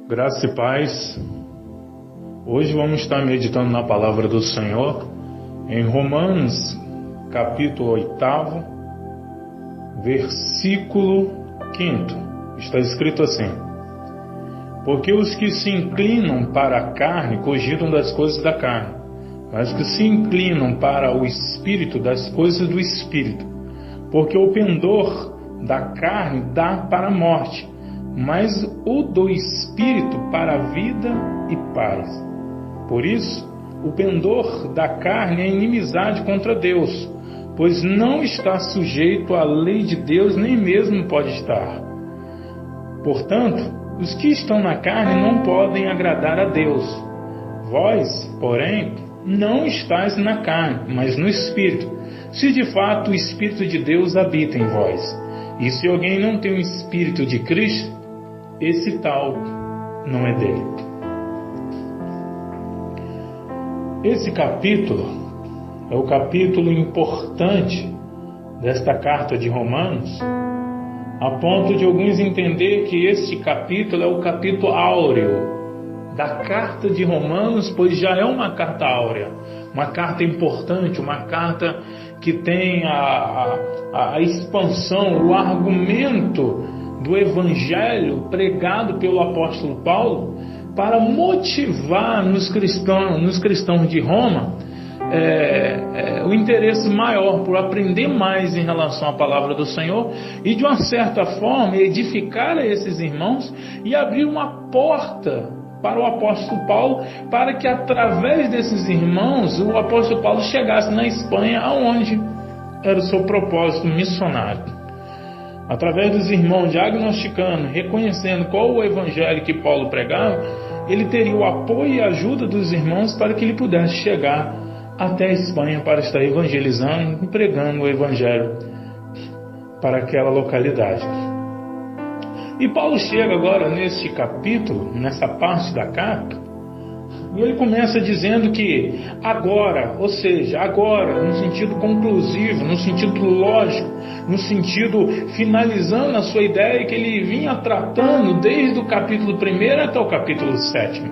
Graça e paz. Hoje vamos estar meditando na palavra do Senhor em Romanos, capítulo 8, versículo 5. Está escrito assim: porque os que se inclinam para a carne cogitam das coisas da carne, mas os que se inclinam para o Espírito, das coisas do Espírito. Porque o pendor da carne dá para a morte, mas o do Espírito para a vida e paz. Por isso, o pendor da carne é inimizade contra Deus, pois não está sujeito à lei de Deus, nem mesmo pode estar. Portanto, os que estão na carne não podem agradar a Deus. Vós, porém, não estáis na carne, mas no Espírito, se de fato o Espírito de Deus habita em vós. E se alguém não tem o Espírito de Cristo, esse tal não é dele. Esse capítulo é o capítulo importante desta carta de Romanos, a ponto de alguns entender que este capítulo é o capítulo áureo da carta de Romanos, pois já é uma carta áurea, uma carta importante, uma carta que tem a expansão, o argumento do Evangelho pregado pelo apóstolo Paulo para motivar nos cristãos de Roma o interesse maior por aprender mais em relação à palavra do Senhor e, de uma certa forma, edificar a esses irmãos e abrir uma porta para o apóstolo Paulo, para que através desses irmãos o apóstolo Paulo chegasse na Espanha, aonde era o seu propósito missionário. Através dos irmãos diagnosticando, reconhecendo qual o evangelho que Paulo pregava, ele teria o apoio e ajuda dos irmãos para que ele pudesse chegar até a Espanha para estar evangelizando e pregando o evangelho para aquela localidade. E Paulo chega agora neste capítulo, nessa parte da carta, e ele começa dizendo que agora, ou seja, agora, no sentido conclusivo, no sentido lógico, no sentido finalizando a sua ideia que ele vinha tratando desde o capítulo 1 até o capítulo 7.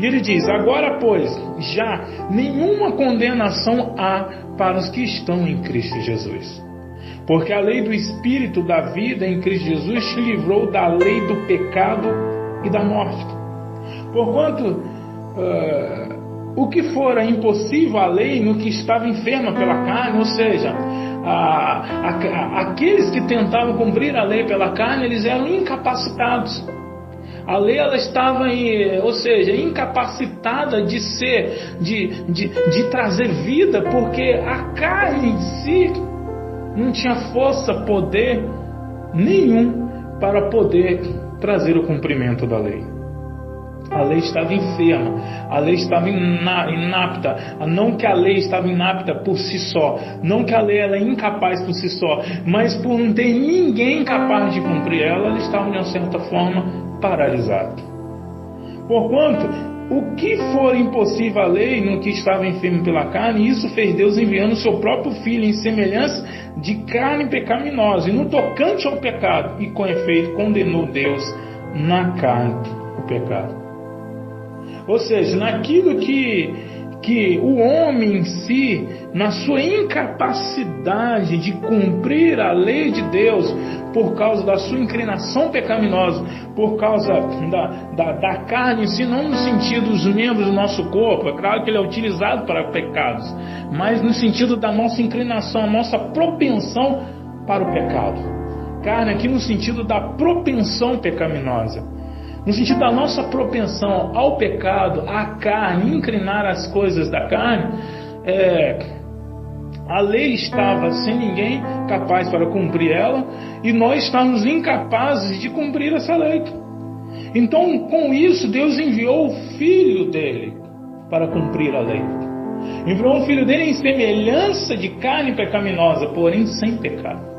E ele diz: agora, pois, já nenhuma condenação há para os que estão em Cristo Jesus. Porque a lei do Espírito da vida em Cristo Jesus te livrou da lei do pecado e da morte. Porquanto, o que fora impossível à lei no que estava enferma pela carne, ou seja, aqueles que tentavam cumprir a lei pela carne, eles eram incapacitados. A lei, ela estava, incapacitada de trazer vida, porque a carne em si não tinha força, poder nenhum para poder trazer o cumprimento da lei. A lei estava enferma, a lei estava inapta. Não que a lei estava inapta por si só, não que a lei ela é incapaz por si só, mas por não ter ninguém capaz de cumprir ela, ela estava de uma certa forma paralisada. Porquanto, o que for impossível à lei no que estava enfermo pela carne, isso fez Deus enviando o seu próprio Filho em semelhança de carne pecaminosa, e no tocante ao pecado, e com efeito condenou Deus na carne o pecado. Ou seja, naquilo que o homem em si, na sua incapacidade de cumprir a lei de Deus, por causa da sua inclinação pecaminosa, por causa da carne em si, não no sentido dos membros do nosso corpo, é claro que ele é utilizado para pecados, mas no sentido da nossa inclinação, a nossa propensão para o pecado. Carne aqui no sentido da propensão pecaminosa. No sentido da nossa propensão ao pecado, à carne, inclinar as coisas da carne, a lei estava sem ninguém capaz para cumprir ela, e nós estávamos incapazes de cumprir essa lei. Então, com isso, Deus enviou o Filho dele para cumprir a lei. Enviou o Filho dele em semelhança de carne pecaminosa, porém sem pecado.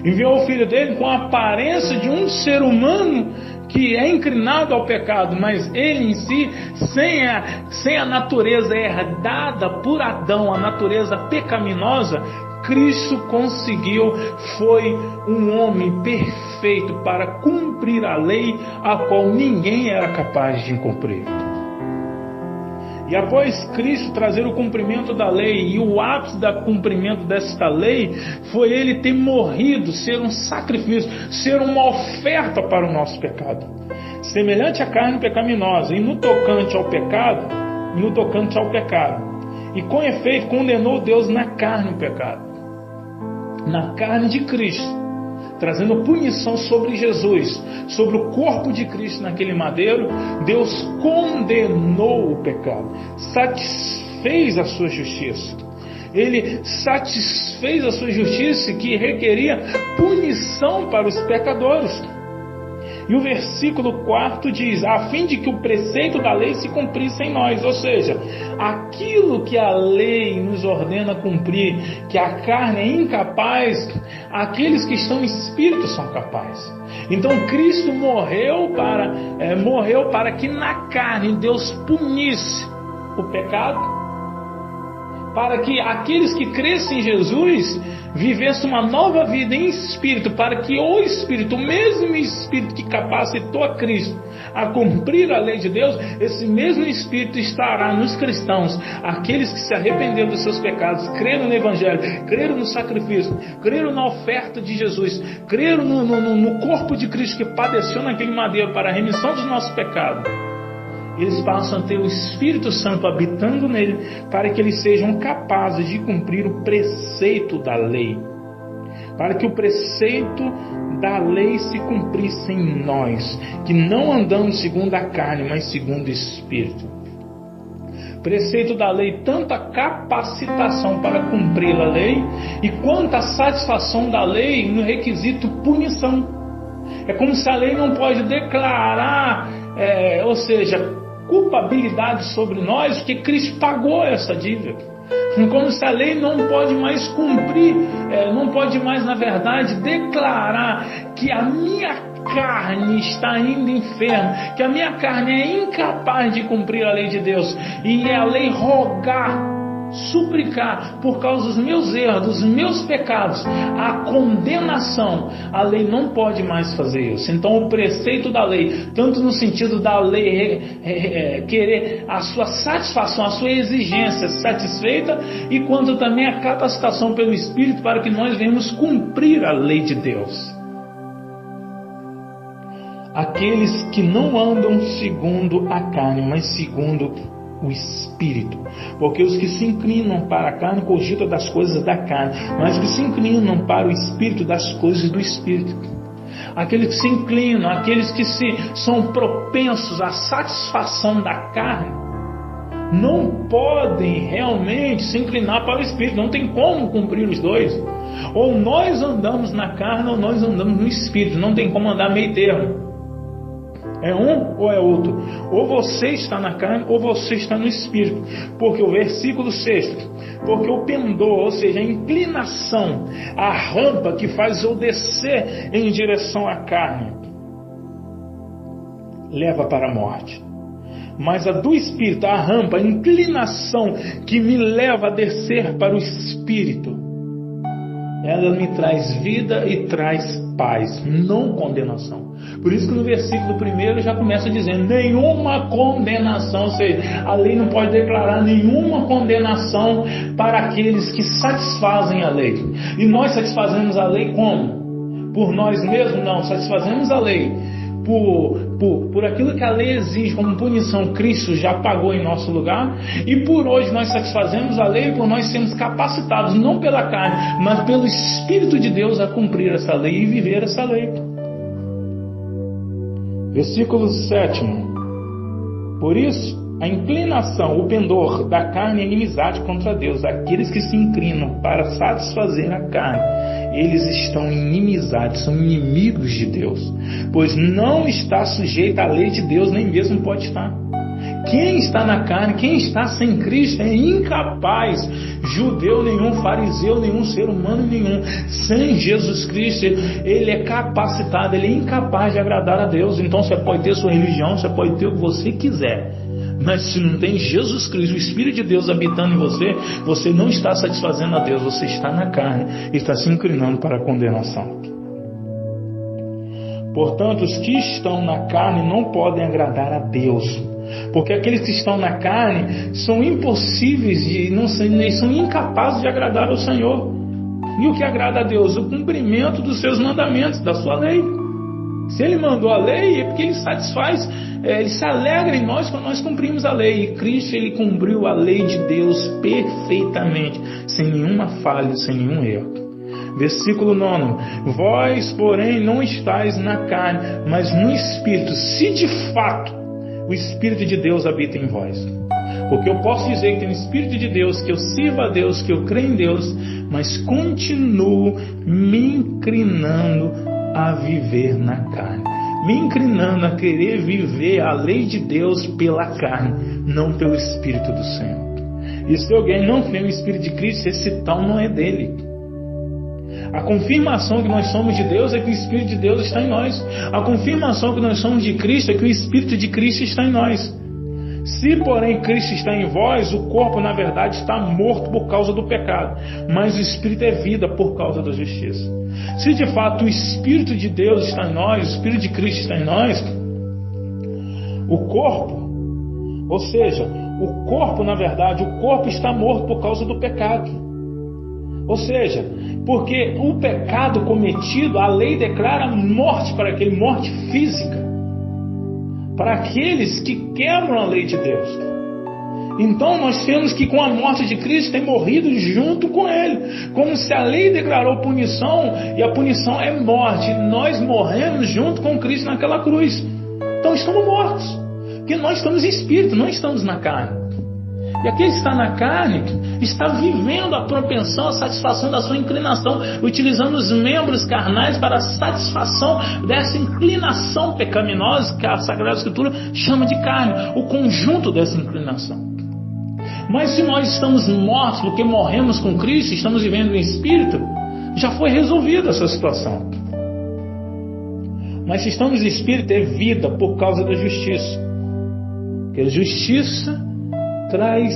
Enviou o Filho dele com a aparência de um ser humano que é inclinado ao pecado, mas ele em si, sem a natureza herdada por Adão, a natureza pecaminosa, Cristo conseguiu, foi um homem perfeito para cumprir a lei, a qual ninguém era capaz de cumprir. E após Cristo trazer o cumprimento da lei, e o ápice do cumprimento desta lei, foi Ele ter morrido, ser um sacrifício, ser uma oferta para o nosso pecado. Semelhante à carne pecaminosa, e no tocante ao pecado, e com efeito condenou Deus na carne o pecado. Na carne de Cristo, trazendo punição sobre Jesus, sobre o corpo de Cristo naquele madeiro, Deus condenou o pecado, satisfez a sua justiça. Ele satisfez a sua justiça que requeria punição para os pecadores. E o versículo 4 diz: a fim de que o preceito da lei se cumprisse em nós. Ou seja, aquilo que a lei nos ordena cumprir, que a carne é incapaz, aqueles que estão em espírito são capazes. Então Cristo morreu para que na carne Deus punisse o pecado, para que aqueles que crescem em Jesus vivessem uma nova vida em espírito, para que o Espírito, o mesmo Espírito que capacitou a Cristo a cumprir a lei de Deus, esse mesmo Espírito estará nos cristãos, aqueles que se arrependeram dos seus pecados, creram no Evangelho, creram no sacrifício, creram na oferta de Jesus, creram no corpo de Cristo que padeceu naquele madeiro para a remissão dos nossos pecados. Eles passam a ter o Espírito Santo habitando nele, para que eles sejam capazes de cumprir o preceito da lei, para que o preceito da lei se cumprisse em nós, que não andamos segundo a carne, mas segundo o Espírito. Preceito da lei, tanto a capacitação para cumprir a lei, e quanto a satisfação da lei no requisito punição. É como se a lei não pode declarar, culpabilidade sobre nós, porque Cristo pagou essa dívida. Como se a lei não pode mais cumprir, não pode mais, na verdade, declarar que a minha carne está ainda enferma, que a minha carne é incapaz de cumprir a lei de Deus, e a lei rogar, suplicar por causa dos meus erros, dos meus pecados, a condenação. A lei não pode mais fazer isso. Então o preceito da lei, tanto no sentido da lei querer a sua satisfação, a sua exigência satisfeita, e quanto também a capacitação pelo Espírito para que nós venhamos cumprir a lei de Deus. Aqueles que não andam segundo a carne, mas segundo o Espírito. Porque os que se inclinam para a carne cogitam das coisas da carne, mas os que se inclinam para o Espírito, das coisas do Espírito. Aqueles que se inclinam, aqueles que são propensos à satisfação da carne, não podem realmente se inclinar para o Espírito. Não tem como cumprir os dois. Ou nós andamos na carne, ou nós andamos no Espírito. Não tem como andar meio termo. É um ou é outro. Ou você está na carne, ou você está no Espírito. Porque o versículo 6, porque o pendor, ou seja, a inclinação, a rampa que faz eu descer em direção à carne, leva para a morte. Mas a do Espírito, a rampa, a inclinação que me leva a descer para o Espírito, ela me traz vida e traz paz, não condenação. Por isso que no versículo 1 já começa dizendo: nenhuma condenação, ou seja, a lei não pode declarar nenhuma condenação para aqueles que satisfazem a lei. E nós satisfazemos a lei como? Por nós mesmos? Não, satisfazemos a lei por aquilo que a lei exige como punição. Cristo já pagou em nosso lugar, e por hoje nós satisfazemos a lei por nós sermos capacitados, não pela carne, mas pelo Espírito de Deus, a cumprir essa lei e viver essa lei. Versículo 7. Por isso, a inclinação, o pendor da carne é inimizade contra Deus. Aqueles que se inclinam para satisfazer a carne, eles estão em inimizade, são inimigos de Deus, pois não está sujeito à lei de Deus, nem mesmo pode estar. Quem está na carne, quem está sem Cristo é incapaz, judeu nenhum, fariseu nenhum, ser humano nenhum, sem Jesus Cristo, ele é capacitado, ele é incapaz de agradar a Deus. Então você pode ter sua religião, você pode ter o que você quiser, Mas se não tem Jesus Cristo, o Espírito de Deus habitando em você, você não está satisfazendo a Deus, você está na carne e está se inclinando para a condenação. Portanto, os que estão na carne não podem agradar a Deus, porque aqueles que estão na carne são impossíveis, são incapazes de agradar ao Senhor. E o que agrada a Deus? O cumprimento dos seus mandamentos, da sua lei. Se Ele mandou a lei, é porque Ele satisfaz, Ele se alegra em nós quando nós cumprimos a lei. E Cristo, Ele cumpriu a lei de Deus perfeitamente, sem nenhuma falha, sem nenhum erro. Versículo 9: Vós, porém, não estáis na carne, mas no Espírito, se de fato o Espírito de Deus habita em vós. Porque eu posso dizer que tem o Espírito de Deus, que eu sirvo a Deus, que eu creio em Deus, mas continuo me inclinando a viver na carne, me inclinando a querer viver a lei de Deus pela carne, não pelo Espírito do Senhor. E se alguém não tem o Espírito de Cristo, esse tal não é dele. A confirmação que nós somos de Deus é que o Espírito de Deus está em nós. A confirmação que nós somos de Cristo é que o Espírito de Cristo está em nós. Se, porém, Cristo está em vós, o corpo, na verdade, está morto por causa do pecado, mas o Espírito é vida por causa da justiça. Se, de fato, o Espírito de Deus está em nós, o Espírito de Cristo está em nós, o corpo, ou seja, o corpo, na verdade, o corpo está morto por causa do pecado. Ou seja, porque o pecado cometido, a lei declara morte para aquele, morte física, para aqueles que quebram a lei de Deus. Então nós temos que, com a morte de Cristo, ter morrido junto com Ele, como se a lei declarou punição, e a punição é morte, nós morremos junto com Cristo naquela cruz. Então estamos mortos, porque nós estamos em espírito, não estamos na carne. E aquele que está na carne está vivendo a propensão, a satisfação da sua inclinação, utilizando os membros carnais para a satisfação dessa inclinação pecaminosa que a Sagrada Escritura chama de carne, o conjunto dessa inclinação. Mas se nós estamos mortos porque morremos com Cristo, estamos vivendo em espírito, já foi resolvida essa situação. Mas se estamos em espírito, é vida por causa da justiça. Porque a justiça traz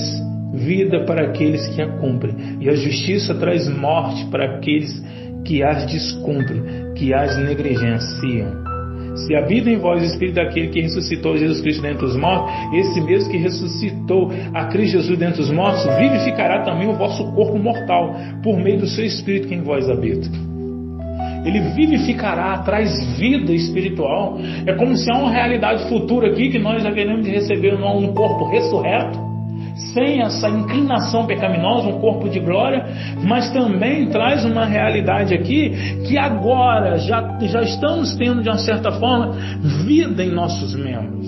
vida para aqueles que a cumprem, e a justiça traz morte para aqueles que as descumprem, que as negligenciam. Se habita em vós o Espírito daquele que ressuscitou Jesus Cristo dentre os mortos, esse mesmo que ressuscitou a Cristo Jesus dentre os mortos, vivificará também o vosso corpo mortal, por meio do seu Espírito que em vós habita. Ele vivificará, traz vida espiritual. É como se há uma realidade futura aqui, que nós haveremos de receber um corpo ressurreto, sem essa inclinação pecaminosa, um corpo de glória, mas também traz uma realidade aqui, que agora já estamos tendo, de uma certa forma, vida em nossos membros.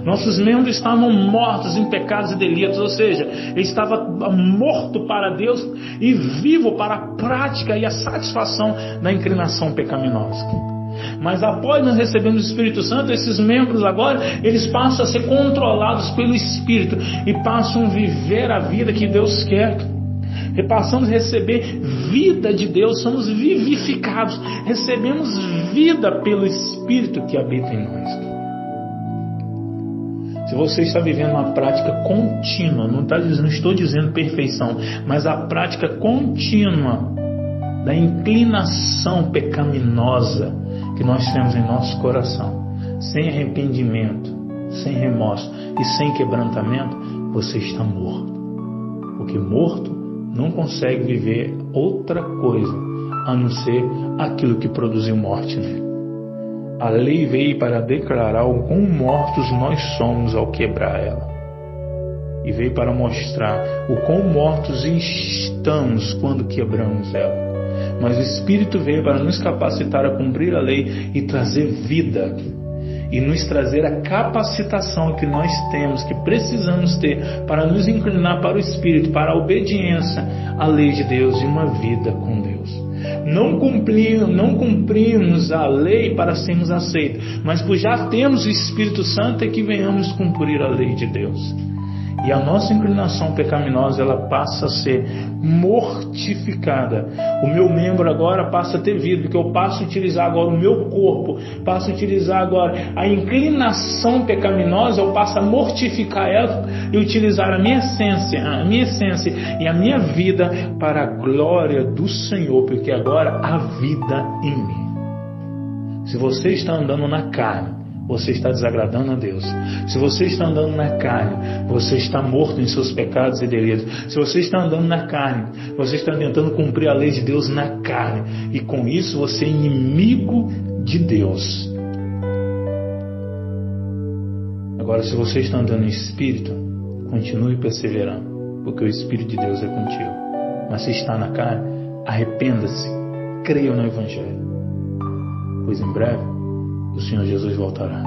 Nossos membros estavam mortos em pecados e delitos, ou seja, ele estava morto para Deus e vivo para a prática e a satisfação da inclinação pecaminosa. Mas após nós recebermos o Espírito Santo, esses membros agora, eles passam a ser controlados pelo Espírito e passam a viver a vida que Deus quer. E passamos a receber vida de Deus, somos vivificados, recebemos vida pelo Espírito que habita em nós. Se você está vivendo uma prática contínua, não estou dizendo perfeição, mas a prática contínua da inclinação pecaminosa que nós temos em nosso coração, sem arrependimento, sem remorso e sem quebrantamento, você está morto. Porque morto não consegue viver outra coisa a não ser aquilo que produziu morte nele. A lei veio para declarar o quão mortos nós somos ao quebrar ela. E veio para mostrar o quão mortos estamos quando quebramos ela. Mas o Espírito veio para nos capacitar a cumprir a lei e trazer vida. E nos trazer a capacitação que nós temos, que precisamos ter para nos inclinar para o Espírito, para a obediência à lei de Deus e uma vida com Deus. Não cumprimos a lei para sermos aceitos, mas por já termos o Espírito Santo é que venhamos cumprir a lei de Deus. E a nossa inclinação pecaminosa, ela passa a ser mortificada. O meu membro agora passa a ter vida, porque eu passo a utilizar agora o meu corpo, passo a utilizar agora a inclinação pecaminosa, eu passo a mortificar ela e utilizar a minha essência e a minha vida para a glória do Senhor, porque agora há vida em mim. Se você está andando na carne, você está desagradando a Deus. Se você está andando na carne, você está morto em seus pecados e delitos. Se você está andando na carne, você está tentando cumprir a lei de Deus na carne. E com isso você é inimigo de Deus. Agora, se você está andando em espírito, continue perseverando, porque o Espírito de Deus é contigo. Mas se está na carne, arrependa-se, creia no Evangelho, pois em breve o Senhor Jesus voltará.